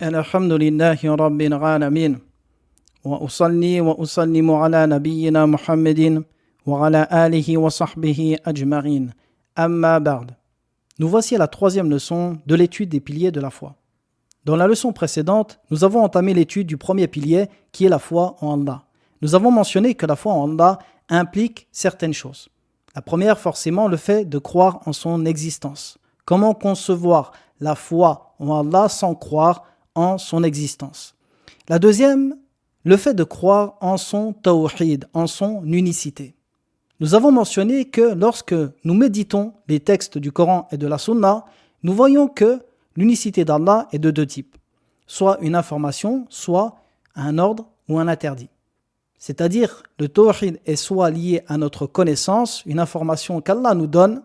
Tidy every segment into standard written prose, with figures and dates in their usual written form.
الحمد لله رب العالمين وأصلي وأسلم على نبينا محمد وعلى آله وصحبه أجمعين أما بعد. Nous voici à la troisième leçon de l'étude des piliers de la foi. Dans la leçon précédente, nous avons entamé l'étude du premier pilier qui est la foi en Allah. Nous avons mentionné que la foi en Allah implique certaines choses. La première, forcément, le fait de croire en son existence. Comment concevoir la foi en Allah sans croire en son existence? La deuxième, le fait de croire en son tawhid, en son unicité. Nous avons mentionné que lorsque nous méditons les textes du Coran et de la Sunna, nous voyons que l'unicité d'Allah est de deux types, soit une information, soit un ordre ou un interdit. C'est-à-dire, le tawhid est soit lié à notre connaissance, une information qu'Allah nous donne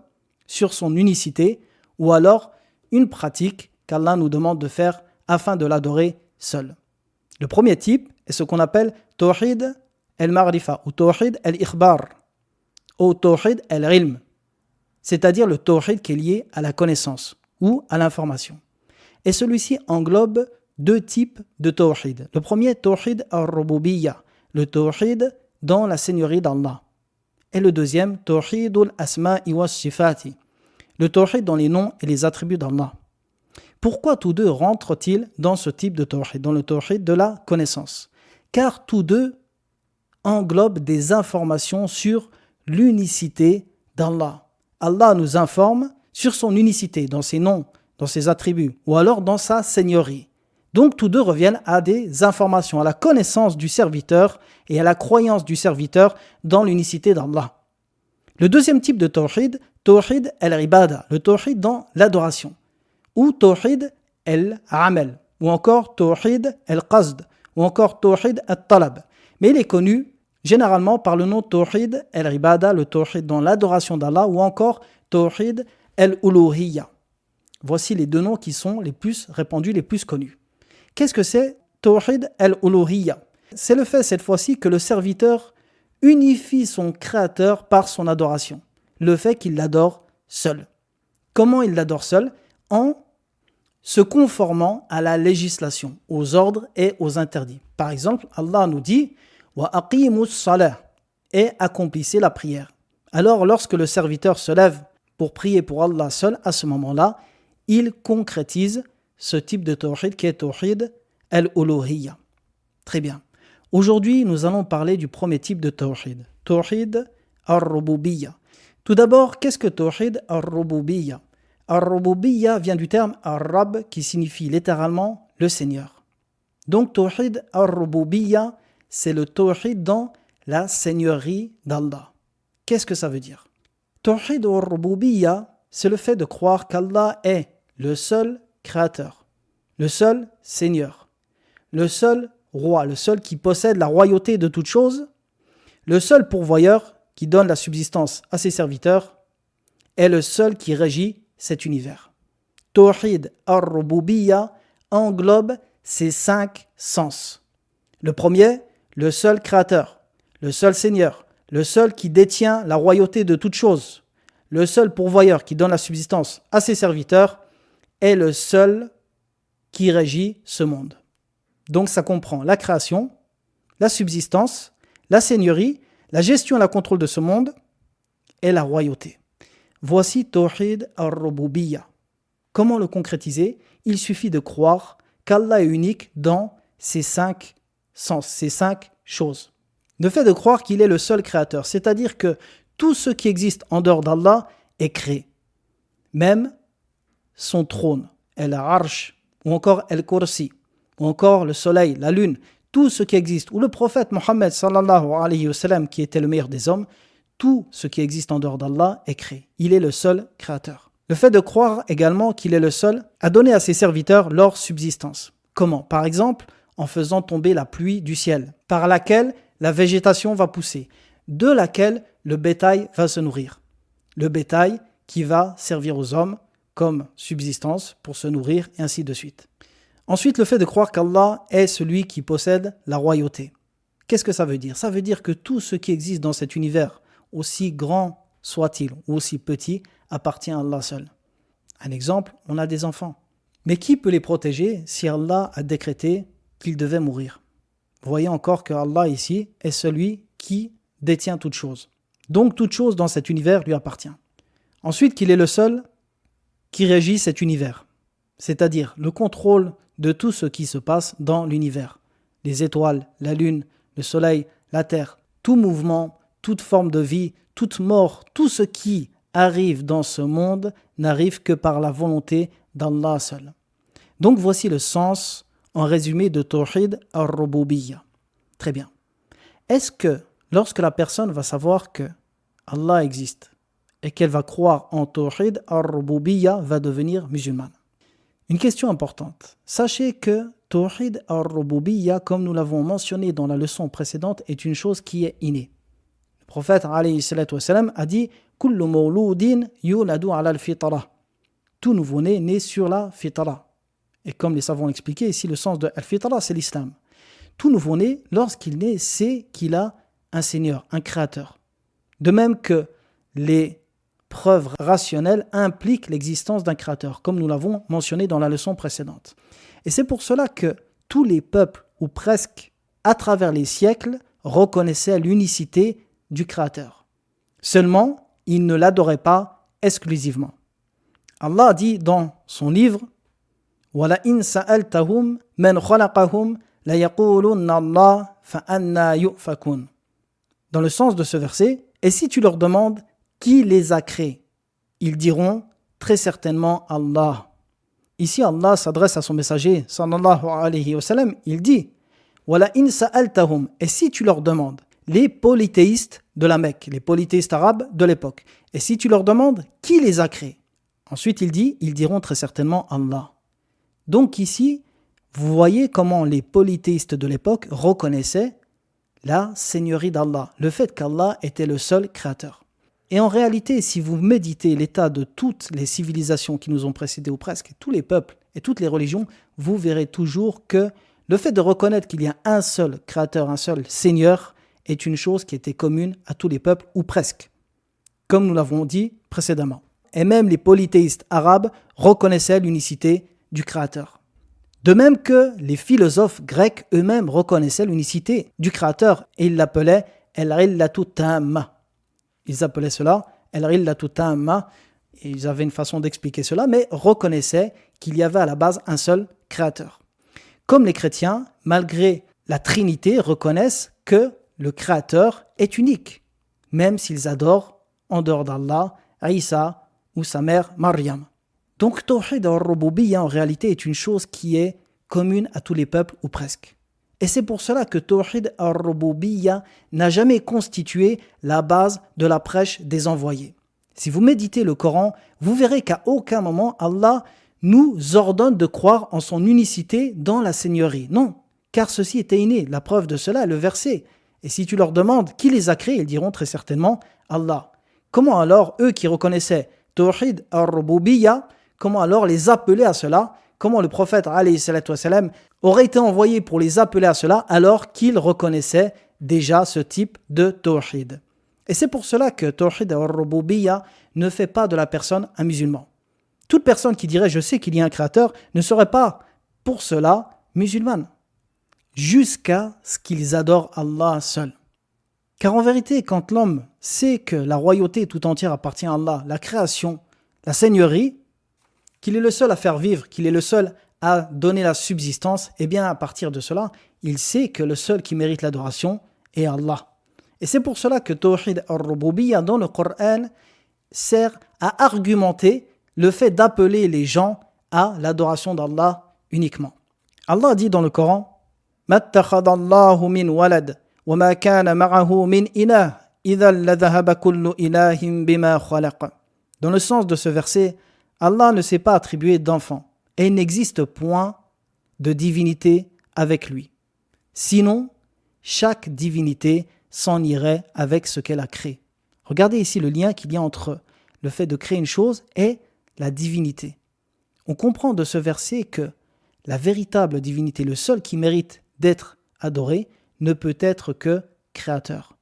sur son unicité, ou alors une pratique qu'Allah nous demande de faire afin de l'adorer seul. Le premier type est ce qu'on appelle tawhid al-ma'rifa ou tawhid al-ikhbar ou tawhid al-ilm, c'est-à-dire le tawhid qui est lié à la connaissance ou à l'information. Et celui-ci englobe deux types de tawhid. Le premier, tawhid al-rububiyya, le tawhid dans la seigneurie d'Allah. Et le deuxième, tawhid al-asma'i wa sifati, le tawhid dans les noms et les attributs d'Allah. Pourquoi tous deux rentrent-ils dans ce type de tawhid, dans le tawhid de la connaissance? Car tous deux englobent des informations sur l'unicité d'Allah. Allah nous informe sur son unicité, dans ses noms, dans ses attributs, ou alors dans sa seigneurie. Donc tous deux reviennent à des informations, à la connaissance du serviteur et à la croyance du serviteur dans l'unicité d'Allah. Le deuxième type de tawhid, tawhid al-ibada, le tawhid dans l'adoration, ou tawhid al-amal, ou encore tawhid al-qasd, ou encore tawhid al-talab. Mais il est connu généralement par le nom tawhid al-ibada, le tawhid dans l'adoration d'Allah, ou encore tawhid al-uluhiyya. Voici les deux noms qui sont les plus répandus, les plus connus. Qu'est-ce que c'est tawhid al-uluhiyya? C'est le fait cette fois-ci que le serviteur unifie son créateur par son adoration, le fait qu'il l'adore seul. Comment il l'adore seul? En se conformant à la législation, aux ordres et aux interdits. Par exemple, Allah nous dit « Wa aqimus salah » et accomplissez la prière. Alors, lorsque le serviteur se lève pour prier pour Allah seul, à ce moment-là, il concrétise ce type de tawhid qui est tawhid al-uluhiyya. Très bien. Aujourd'hui, nous allons parler du premier type de tawhid, tawhid al-rububiyya. Tout d'abord, qu'est-ce que tawhid al-rububiyya? Ar-Rububiyya vient du terme Ar-Rab qui signifie littéralement le Seigneur. Donc Tawhid Ar-Rububiyya, c'est le Tawhid dans la seigneurie d'Allah. Qu'est-ce que ça veut dire? Tawhid Ar-Rububiyya, c'est le fait de croire qu'Allah est le seul créateur, le seul Seigneur, le seul roi, le seul qui possède la royauté de toutes choses, le seul pourvoyeur qui donne la subsistance à ses serviteurs, est le seul qui régit cet univers. Tawhid ar-Rububiyya englobe ces 5 sens. Le premier, le seul créateur, le seul seigneur, le seul qui détient la royauté de toutes choses, le seul pourvoyeur qui donne la subsistance à ses serviteurs, est le seul qui régit ce monde. Donc ça comprend la création, la subsistance, la seigneurie, la gestion et le contrôle de ce monde et la royauté. Voici Tawhid al-Rububiyya. Comment le concrétiser? Il suffit de croire qu'Allah est unique dans ces 5 sens, ces 5 choses. Le fait de croire qu'il est le seul créateur, c'est-à-dire que tout ce qui existe en dehors d'Allah est créé. Même son trône, al-Arsh, ou encore al-Kursi, ou encore le soleil, la lune, tout ce qui existe, ou le prophète Mohammed sallallahu alayhi wa sallam qui était le meilleur des hommes, tout ce qui existe en dehors d'Allah est créé. Il est le seul créateur. Le fait de croire également qu'il est le seul à donner à ses serviteurs leur subsistance. Comment? Par exemple, en faisant tomber la pluie du ciel, par laquelle la végétation va pousser, de laquelle le bétail va se nourrir. Le bétail qui va servir aux hommes comme subsistance pour se nourrir et ainsi de suite. Ensuite, le fait de croire qu'Allah est celui qui possède la royauté. Qu'est-ce que ça veut dire? Ça veut dire que tout ce qui existe dans cet univers, aussi grand soit-il ou aussi petit, appartient à Allah seul. Un exemple, on a des enfants. Mais qui peut les protéger si Allah a décrété qu'ils devaient mourir? Vous voyez encore que Allah ici est celui qui détient toute chose. Donc toute chose dans cet univers lui appartient. Ensuite, qu'il est le seul qui régit cet univers, c'est-à-dire le contrôle de tout ce qui se passe dans l'univers. Les étoiles, la lune, le soleil, la terre, tout mouvement, toute forme de vie, toute mort, tout ce qui arrive dans ce monde n'arrive que par la volonté d'Allah seul. Donc voici le sens en résumé de Tawhid al-Rububiyya. Très bien. Est-ce que lorsque la personne va savoir que Allah existe et qu'elle va croire en Tawhid al-Rububiyya, va devenir musulmane? Une question importante. Sachez que Tawhid al-Rububiyya, comme nous l'avons mentionné dans la leçon précédente, est une chose qui est innée. Le prophète alayhi salatu wassalam a dit « Kullu mawloudin yuladu ala al-fitra » Tout nouveau-né naît sur la fitra. Et comme les savants l'expliquaient, ici le sens de al-fitra, c'est l'islam. Tout nouveau-né, lorsqu'il naît, sait qu'il a un Seigneur, un Créateur. De même que les preuves rationnelles impliquent l'existence d'un Créateur, comme nous l'avons mentionné dans la leçon précédente. Et c'est pour cela que tous les peuples, ou presque à travers les siècles, reconnaissaient l'unicité du Créateur. Seulement, ils ne l'adoraient pas exclusivement. Allah dit dans son livre وَلَئِنْ سَأَلْتَهُمْ مَنْ خَلَقَهُمْ لَيَقُولُنَّ اللَّهُ فَأَنَّى يُؤْفَكُونَ. Dans le sens de ce verset, et si tu leur demandes qui les a créés, ils diront très certainement Allah. Ici, Allah s'adresse à son messager, sallallahu alayhi wa sallam, il dit وَلَئِنْ سَأَلْتَهُمْ. Et si tu leur demandes, les polythéistes de la Mecque, les polythéistes arabes de l'époque, et si tu leur demandes qui les a créés, ensuite il dit, ils diront très certainement Allah. Donc ici, vous voyez comment les polythéistes de l'époque reconnaissaient la seigneurie d'Allah, le fait qu'Allah était le seul créateur. Et en réalité, si vous méditez l'état de toutes les civilisations qui nous ont précédés, ou presque tous les peuples et toutes les religions, vous verrez toujours que le fait de reconnaître qu'il y a un seul créateur, un seul seigneur, est une chose qui était commune à tous les peuples, ou presque, comme nous l'avons dit précédemment. Et même les polythéistes arabes reconnaissaient l'unicité du Créateur. De même que les philosophes grecs eux-mêmes reconnaissaient l'unicité du Créateur et ils l'appelaient El-Illatu Tamma. Ils appelaient cela El-Illatu Tamma et ils avaient une façon d'expliquer cela, mais reconnaissaient qu'il y avait à la base un seul Créateur. Comme les chrétiens, malgré la Trinité, reconnaissent que le Créateur est unique, même s'ils adorent en dehors d'Allah, Isa ou sa mère Maryam. Donc, Tawhid al-Rububiyya en réalité est une chose qui est commune à tous les peuples ou presque. Et c'est pour cela que Tawhid al-Rububiyya n'a jamais constitué la base de la prêche des envoyés. Si vous méditez le Coran, vous verrez qu'à aucun moment Allah nous ordonne de croire en son unicité dans la seigneurie. Non, car ceci était inné. La preuve de cela est le verset. Et si tu leur demandes qui les a créés, ils diront très certainement Allah. Comment alors, eux qui reconnaissaient Tawhid al-Rububiyya, comment alors les appeler à cela? Comment le prophète alayhi salatu wassalam aurait été envoyé pour les appeler à cela alors qu'ils reconnaissaient déjà ce type de Tawhid? Et c'est pour cela que Tawhid al-Rububiyya ne fait pas de la personne un musulman. Toute personne qui dirait « je sais qu'il y a un créateur » ne serait pas pour cela musulmane, jusqu'à ce qu'ils adorent Allah seul. Car en vérité, quand l'homme sait que la royauté tout entière appartient à Allah, la création, la seigneurie, qu'il est le seul à faire vivre, qu'il est le seul à donner la subsistance, et bien à partir de cela, il sait que le seul qui mérite l'adoration est Allah. Et c'est pour cela que Tawhid al-Rububiyya dans le Coran sert à argumenter le fait d'appeler les gens à l'adoration d'Allah uniquement. Allah dit dans le Coran « Mattakhadallahu min walad wa ma kana ma'ahu min ilah idhan la dhahaba kullu ilahin bima khalaq » Dans le sens de ce verset, Allah ne s'est pas attribué d'enfant et il n'existe point de divinité avec lui. Sinon, chaque divinité s'en irait avec ce qu'elle a créé. Regardez ici le lien qu'il y a entre le fait de créer une chose et la divinité. On comprend de ce verset que la véritable divinité, le seul qui mérite d'être adoré, ne peut être que créateur.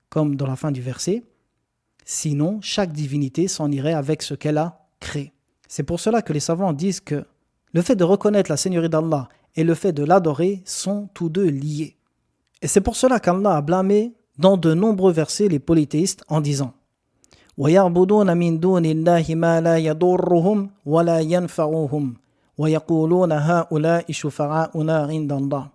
Comme dans la fin du verset, sinon chaque divinité s'en irait avec ce qu'elle a créé. C'est pour cela que les savants disent que Le fait de reconnaître la Seigneurie d'Allah et le fait de l'adorer sont tous deux liés. Et c'est pour cela qu'Allah a blâmé dans de nombreux versets les polythéistes en disant وَيَعْبُدُونَ مِن دُونِ اللَّهِ مَا لَا يَضُرُّهُمْ وَلَا يَنْفَعُهُمْ وَيَقُولُونَ هَؤُلَاءِ شُفَعَاؤُنَا عِندَ اللَّهِ.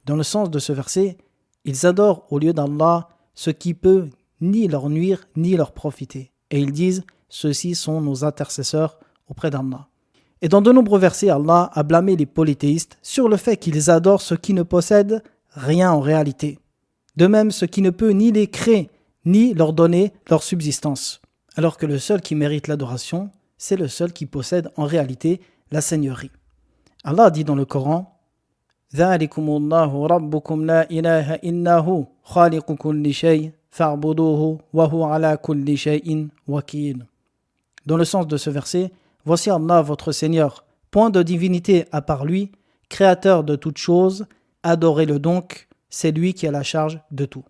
Dans le sens de ce verset, ils adorent au lieu d'Allah ce qui peut ni leur nuire ni leur profiter. Et ils disent ceux-ci sont nos intercesseurs auprès d'Allah. Et dans de nombreux versets, Allah a blâmé les polythéistes sur le fait qu'ils adorent ce qui ne possède rien en réalité. De même, ce qui ne peut ni les créer, ni leur donner leur subsistance. Alors que le seul qui mérite l'adoration, c'est le seul qui possède en réalité la seigneurie. Allah dit dans le Coran ذَلِكُمُ اللَّهُ رَبُّكُمْ لَا إِلَهَ إِلَّا هُوَ خَالِقُ كُلِّ شَيْءٍ فَاعْبُدُوهُ وَهُوَ عَلَى كُلِّ شَيْءٍ وَكِيلٌ. Dans le sens de ce verset, voici Allah votre Seigneur, point de divinité à part lui, créateur de toutes choses, adorez-le donc, c'est lui qui a la charge de tout.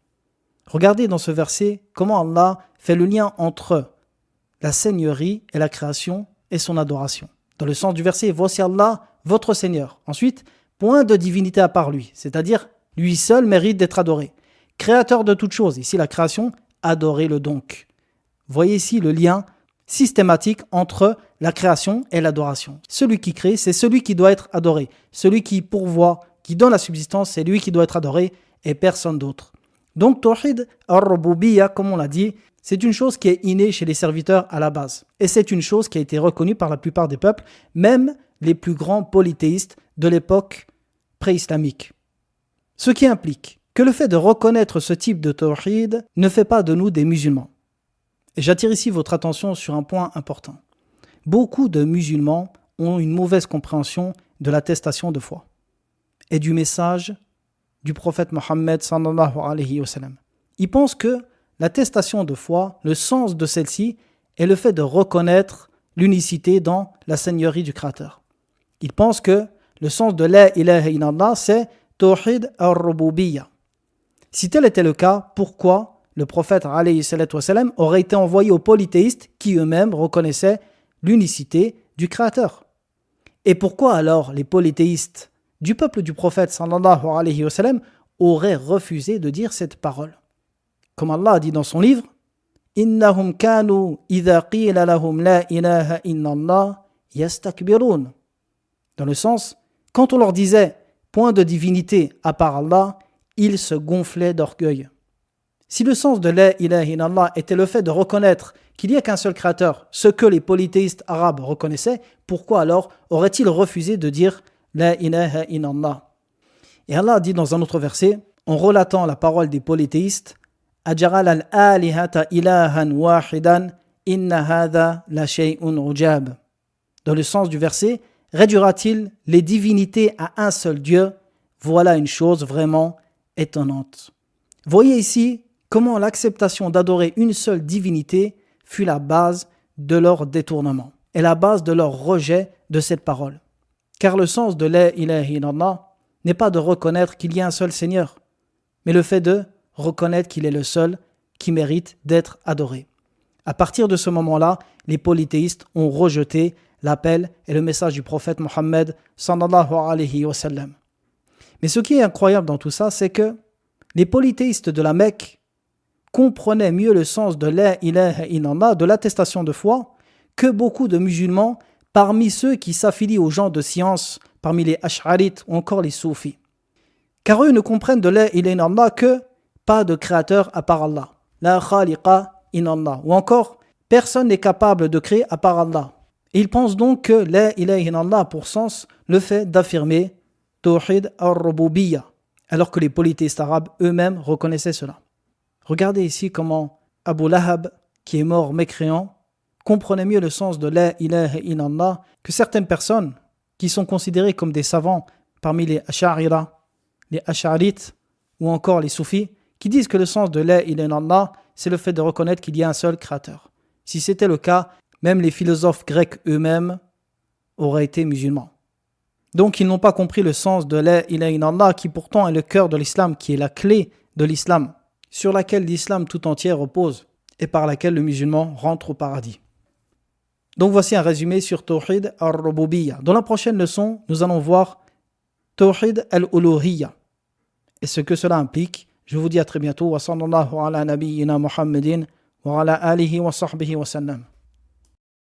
Regardez dans ce verset comment Allah fait le lien entre la seigneurie et la création et son adoration. Dans le sens du verset, voici Allah votre Seigneur. Ensuite, point de divinité à part lui, c'est-à-dire lui seul mérite d'être adoré. Créateur de toutes choses, ici la création, adorez-le donc. Voyez ici le lien systématique entre la création et l'adoration. Celui qui crée, c'est celui qui doit être adoré. Celui qui pourvoit, qui donne la subsistance, c'est lui qui doit être adoré et personne d'autre. Donc, Tawhid al-Rububiyya, comme on l'a dit, c'est une chose qui est innée chez les serviteurs à la base. Et c'est une chose qui a été reconnue par la plupart des peuples, même les plus grands polythéistes de l'époque pré-islamique. Ce qui implique que le fait de reconnaître ce type de Tawhid ne fait pas de nous des musulmans. Et j'attire ici votre attention sur un point important. Beaucoup de musulmans ont une mauvaise compréhension de l'attestation de foi et du message du prophète Mohammed sallallahu alayhi wa sallam. Ils pensent que l'attestation de foi, le sens de celle-ci, est le fait de reconnaître l'unicité dans la seigneurie du Créateur. Ils pensent que le sens de la ilaha illallah, c'est Tawhid al-Rububiyya. Si tel était le cas, pourquoi le prophète alayhi salatu wa sallam aurait été envoyé aux polythéistes qui eux-mêmes reconnaissaient l'unicité du Créateur? Et pourquoi alors les polythéistes du peuple du prophète sallallahu alayhi wa sallam auraient refusé de dire cette parole? Comme Allah a dit dans son livre, Innahum kanu idha qila lahum la ilaha illallah yastakbirun. Dans le sens, quand on leur disait point de divinité à part Allah, ils se gonflaient d'orgueil. Si le sens de la ilaha illallah était le fait de reconnaître qu'il n'y a qu'un seul créateur, ce que les polythéistes arabes reconnaissaient, pourquoi alors auraient-ils refusé de dire la ilaha illallah? Et Allah a dit dans un autre verset, en relatant la parole des polythéistes, Ajaral al-alihata ilahan wahidan inna hadha la shay'un ujab. Dans le sens du verset, réduira-t-il les divinités à un seul Dieu? Voilà une chose vraiment étonnante. Voyez ici comment l'acceptation d'adorer une seule divinité fut la base de leur détournement et la base de leur rejet de cette parole. Car le sens de la ilaha illallah n'est pas de reconnaître qu'il y a un seul Seigneur, mais le fait de reconnaître qu'il est le seul qui mérite d'être adoré. À partir de ce moment-là, les polythéistes ont rejeté l'appel et le message du prophète Mohammed sallallahu alayhi wa sallam. Mais ce qui est incroyable dans tout ça, c'est que les polythéistes de la Mecque comprenaient mieux le sens de la ilaha illallah, de l'attestation de foi, que beaucoup de musulmans parmi ceux qui s'affilient aux gens de science, parmi les ash'arites ou encore les soufis. Car eux ne comprennent de la ilaha illallah que pas de créateur à part Allah, la khaliqa illallah, ou encore personne n'est capable de créer à part Allah. Et ils pensent donc que la ilaha illallah a pour sens le fait d'affirmer Tawhid al-Rububiyya, alors que les polythéistes arabes eux-mêmes reconnaissaient cela. Regardez ici comment Abu Lahab, qui est mort mécréant, comprenait mieux le sens de la ilaha illallah que certaines personnes qui sont considérées comme des savants parmi les Ash'arira, les Ash'arites ou encore les Soufis, qui disent que le sens de la ilaha illallah, c'est le fait de reconnaître qu'il y a un seul créateur. Si c'était le cas, même les philosophes grecs eux-mêmes auraient été musulmans. Donc ils n'ont pas compris le sens de la ilaha illallah qui pourtant est le cœur de l'islam, qui est la clé de l'islam, sur laquelle l'islam tout entier repose et par laquelle le musulman rentre au paradis. Donc voici un résumé sur Tawhid al-Rububiyya. Dans la prochaine leçon, nous allons voir Tawhid al-Uluhiyya et ce que cela implique. Je vous dis à très bientôt. Wa sallallahu ala nabiyyina Muhammadin wa ala alihi wa sahbihi wa sallam.